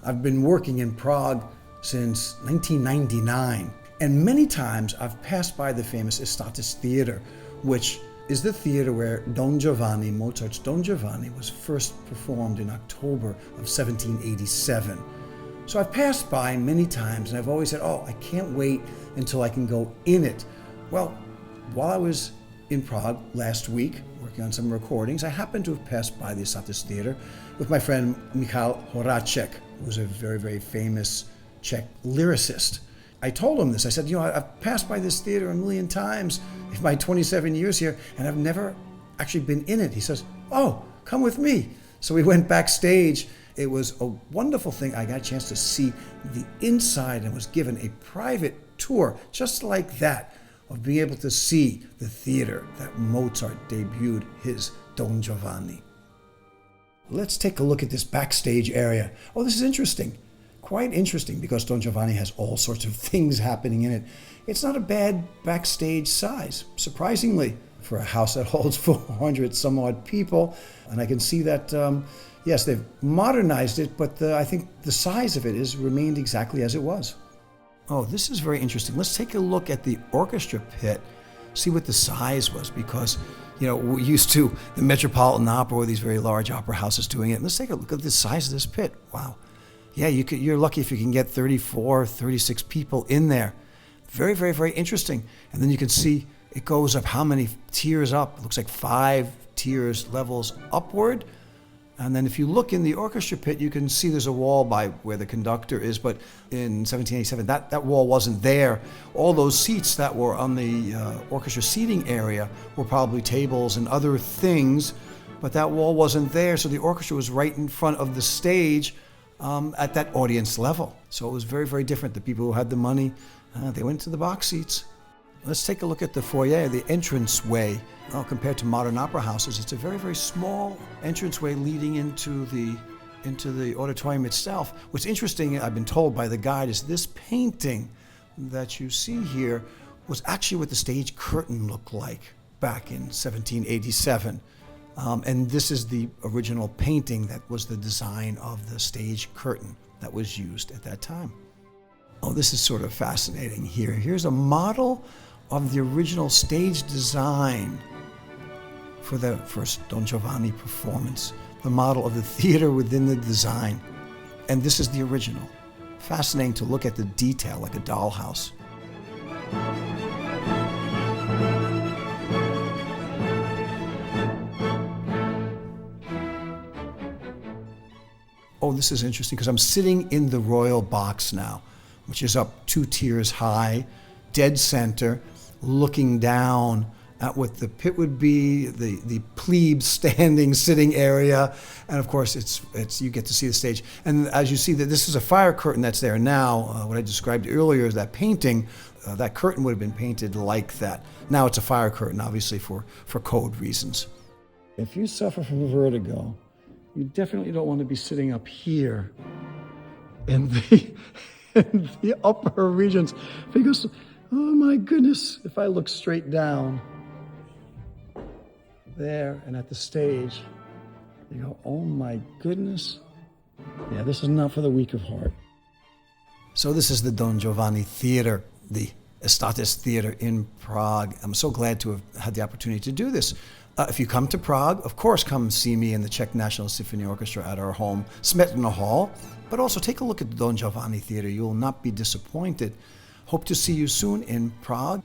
I've been working in Prague since 1999, and many times I've passed by the famous Estates Theater, which is the theater where Don Giovanni, Mozart's Don Giovanni, was first performed in October of 1787. So I've passed by many times, and I've always said, oh, I can't wait until I can go in it. Well, while I was in Prague last week, working on some recordings, I happened to have passed by the Estates Theater with my friend Michal Horacek, who was a very, very famous Czech lyricist. I told him this. I said, I've passed by this theater a million times in my 27 years here, and I've never actually been in it. He says, oh, come with me. So we went backstage. It was a wonderful thing. I got a chance to see the inside and was given a private tour, just like that, of being able to see the theater that Mozart debuted his Don Giovanni. Let's take a look at this backstage area. Oh, this is interesting. Quite interesting, because Don Giovanni has all sorts of things happening in it. It's not a bad backstage size, surprisingly, for a house that holds 400 some odd people. And I can see that, yes, they've modernized it, but I think the size of it has remained exactly as it was. Oh, this is very interesting. Let's take a look at the orchestra pit, see what the size was, because, we're used to the Metropolitan Opera or these very large opera houses doing it. Let's take a look at the size of this pit. Wow. Yeah, you're lucky if you can get 34, 36 people in there. Very, very, very interesting. And then you can see it goes up how many tiers up. It looks like 5 tiers, levels upward. And then if you look in the orchestra pit, you can see there's a wall by where the conductor is, but in 1787, that wall wasn't there. All those seats that were on the orchestra seating area were probably tables and other things, but that wall wasn't there, so the orchestra was right in front of the stage at that audience level. So it was very, very different. The people who had the money, they went to the box seats. Let's take a look at the foyer, the entranceway. Well, compared to modern opera houses, it's a very, very small entranceway leading into the auditorium itself. What's interesting, I've been told by the guide, is this painting that you see here was actually what the stage curtain looked like back in 1787. And this is the original painting that was the design of the stage curtain that was used at that time. Oh, this is sort of fascinating here. Here's a model of the original stage design for the first Don Giovanni performance, the model of the theater within the design. And this is the original. Fascinating to look at the detail like a dollhouse. Oh, this is interesting because I'm sitting in the royal box now, which is up 2 tiers high, dead center, looking down at what the pit would be, the plebe standing sitting area, and of course it's you get to see the stage. And as you see, that this is a fire curtain that's there now. What I described earlier is that painting, that curtain would have been painted like that. Now it's a fire curtain, obviously for code reasons. If you suffer from vertigo, you definitely don't want to be sitting up here in the upper regions, because, oh my goodness, if I look straight down there and at the stage, you go, oh my goodness. Yeah, this is not for the weak of heart. So this is the Don Giovanni Theater, the Estates Theater in Prague. I'm so glad to have had the opportunity to do this. If you come to Prague, of course, come see me in the Czech National Symphony Orchestra at our home, Smetana Hall, but also take a look at the Don Giovanni Theater. You will not be disappointed. Hope to see you soon in Prague.